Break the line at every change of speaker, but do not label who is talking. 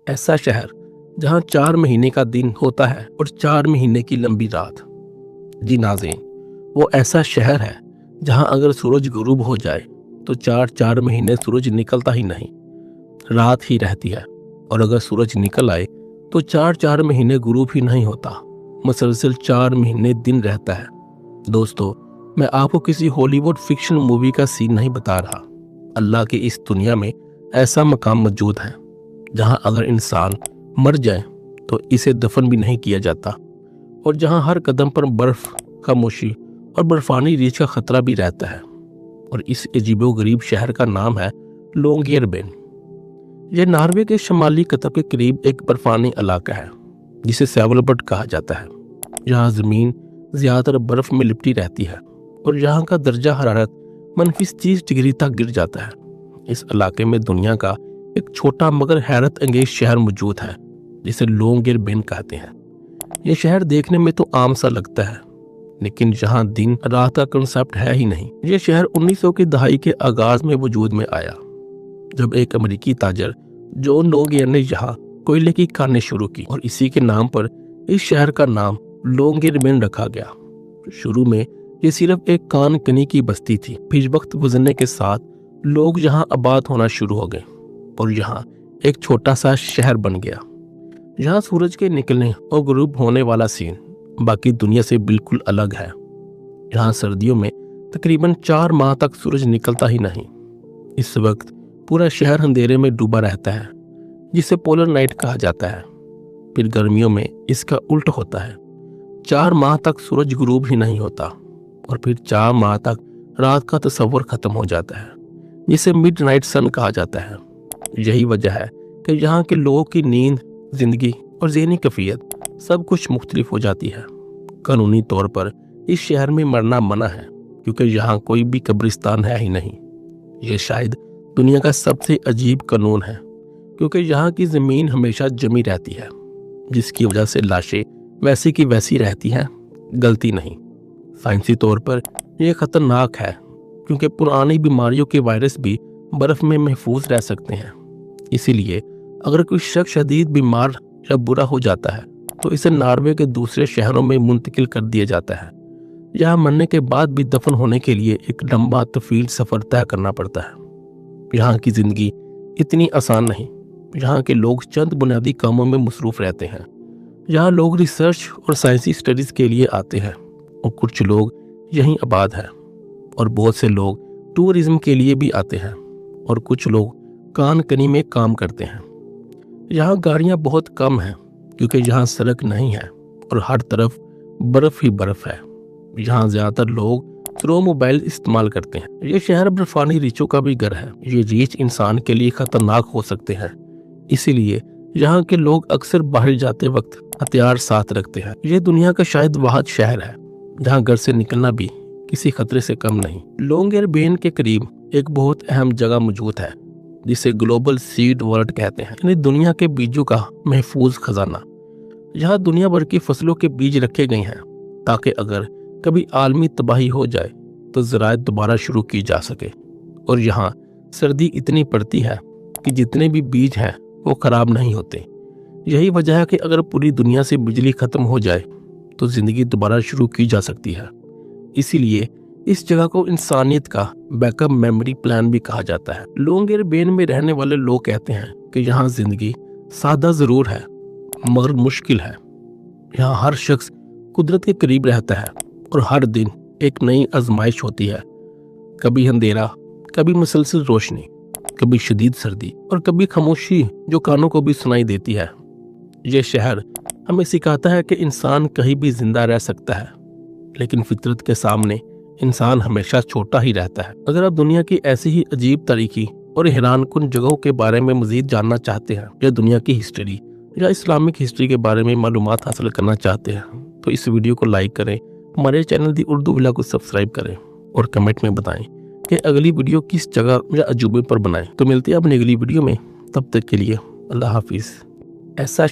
ایسا شہر جہاں 4 مہینے کا دن ہوتا ہے اور 4 مہینے کی لمبی رات۔ جی ناظرین، وہ ایسا شہر ہے جہاں اگر سورج غروب ہو جائے تو 4 مہینے سورج نکلتا ہی نہیں، رات ہی رہتی ہے، اور اگر سورج نکل آئے تو 4 مہینے غروب ہی نہیں ہوتا، مسلسل 4 مہینے دن رہتا ہے۔ دوستو، میں آپ کو کسی ہالی ووڈ فکشن مووی کا سین نہیں بتا رہا۔ اللہ کی اس دنیا میں ایسا مقام موجود ہے جہاں اگر انسان مر جائے تو اسے دفن بھی نہیں کیا جاتا، اور جہاں ہر قدم پر برف، خاموشی اور برفانی ریچھ کا خطرہ بھی رہتا ہے، اور اس عجیب و غریب شہر کا نام ہے لونگیربین۔ یہ ناروے کے شمالی قطب کے قریب ایک برفانی علاقہ ہے جسے سیولبرٹ کہا جاتا ہے، جہاں زمین زیادہ تر برف میں لپٹی رہتی ہے اور یہاں کا درجہ حرارت -30 ڈگری تک گر جاتا ہے۔ اس علاقے میں دنیا کا ایک چھوٹا مگر حیرت انگیز شہر موجود ہے جسے لونگیربین کہتے ہیں۔ یہ شہر دیکھنے میں تو عام سا لگتا ہے، لیکن یہاں دن رات کا کنسپٹ ہے ہی نہیں۔ یہ شہر 1900 کی دہائی کے آغاز میں وجود میں آیا، جب ایک امریکی تاجر جون لونگیر نے یہاں کوئلے کی کھانیں شروع کی، اور اسی کے نام پر اس شہر کا نام لونگیربین رکھا گیا۔ شروع میں یہ صرف ایک کان کنی کی بستی تھی، پھر وقت گزرنے کے ساتھ لوگ یہاں آباد ہونا شروع ہو گئے اور یہاں ایک چھوٹا سا شہر بن گیا۔ یہاں سورج کے نکلنے اور غروب ہونے والا سین باقی دنیا سے بالکل الگ ہے۔ یہاں سردیوں میں تقریباً 4 ماہ تک سورج نکلتا ہی نہیں۔ اس وقت پورا شہر اندھیرے میں ڈوبا رہتا ہے، جسے پولر نائٹ کہا جاتا ہے۔ پھر گرمیوں میں اس کا الٹ ہوتا ہے، 4 ماہ تک سورج غروب ہی نہیں ہوتا، اور پھر 4 ماہ تک رات کا تصور ختم ہو جاتا ہے، جسے مڈ نائٹ سن کہا جاتا ہے۔ یہی وجہ ہے کہ یہاں کے لوگوں کی نیند، زندگی اور ذہنی کیفیت سب کچھ مختلف ہو جاتی ہے۔ قانونی طور پر اس شہر میں مرنا منع ہے، کیونکہ یہاں کوئی بھی قبرستان ہے ہی نہیں۔ یہ شاید دنیا کا سب سے عجیب قانون ہے، کیونکہ یہاں کی زمین ہمیشہ جمی رہتی ہے، جس کی وجہ سے لاشیں ویسی کی ویسی رہتی ہیں، گلتی نہیں۔ سائنسی طور پر یہ خطرناک ہے، کیونکہ پرانی بیماریوں کے وائرس بھی برف میں محفوظ رہ سکتے ہیں۔ اسی لیے اگر کوئی شخص شدید بیمار یا برا ہو جاتا ہے تو اسے ناروے کے دوسرے شہروں میں منتقل کر دیا جاتا ہے۔ یہاں مرنے کے بعد بھی دفن ہونے کے لیے ایک لمبا طویل سفر طے کرنا پڑتا ہے۔ یہاں کی زندگی اتنی آسان نہیں۔ یہاں کے لوگ چند بنیادی کاموں میں مصروف رہتے ہیں۔ یہاں لوگ ریسرچ اور سائنسی اسٹڈیز کے لیے آتے ہیں، اور کچھ لوگ یہیں آباد ہیں، اور بہت سے لوگ ٹورزم کے لیے بھی آتے ہیں، اور کچھ لوگ کان کنی میں کام کرتے ہیں۔ یہاں گاڑیاں بہت کم ہیں، کیونکہ یہاں سڑک نہیں ہے اور ہر طرف برف ہی برف ہے۔ یہاں زیادہ تر لوگ تھرو موبائل استعمال کرتے ہیں۔ یہ شہر برفانی ریچھوں کا بھی گھر ہے۔ یہ ریچھ انسان کے لیے خطرناک ہو سکتے ہیں، اسی لیے یہاں کے لوگ اکثر باہر جاتے وقت ہتھیار ساتھ رکھتے ہیں۔ یہ دنیا کا شاید واحد شہر ہے جہاں گھر سے نکلنا بھی کسی خطرے سے کم نہیں۔ لونگیربین کے قریب ایک بہت اہم جگہ موجود ہے جسے گلوبل سیڈ ورلڈ کہتے ہیں، یعنی دنیا کے بیجوں کا محفوظ خزانہ۔ یہاں دنیا بھر کی فصلوں کے بیج رکھے گئے ہیں تاکہ اگر کبھی عالمی تباہی ہو جائے تو زراعت دوبارہ شروع کی جا سکے۔ اور یہاں سردی اتنی پڑتی ہے کہ جتنے بھی بیج ہیں وہ خراب نہیں ہوتے۔ یہی وجہ ہے کہ اگر پوری دنیا سے بجلی ختم ہو جائے تو زندگی دوبارہ شروع کی جا سکتی ہے۔ اسی لیے اس جگہ کو انسانیت کا بیک اپ میموری پلان بھی کہا جاتا ہے۔ لونگیربین میں رہنے والے لوگ کہتے ہیں کہ یہاں زندگی سادہ ضرور ہے مگر مشکل ہے۔ یہاں ہر شخص قدرت کے قریب رہتا ہے اور ہر دن ایک نئی آزمائش ہوتی ہے، کبھی اندھیرا، کبھی مسلسل روشنی، کبھی شدید سردی اور کبھی خاموشی جو کانوں کو بھی سنائی دیتی ہے۔ یہ شہر ہمیں سکھاتا ہے کہ انسان کہیں بھی زندہ رہ سکتا ہے، لیکن فطرت کے سامنے انسان ہمیشہ چھوٹا ہی رہتا ہے۔ اگر آپ دنیا کی ایسی ہی عجیب تاریخی اور حیران کن جگہوں کے بارے میں مزید جاننا چاہتے ہیں، یا دنیا کی ہسٹری یا اسلامک ہسٹری کے بارے میں معلومات حاصل کرنا چاہتے ہیں، تو اس ویڈیو کو لائک کریں، ہمارے چینل دی اردو ولا کو سبسکرائب کریں، اور کمنٹ میں بتائیں کہ اگلی ویڈیو کس جگہ یا عجوبے پر بنائیں۔ تو ملتے ہیں اپنی اگلی ویڈیو میں، تب تک کے لیے اللہ حافظ۔ ایسا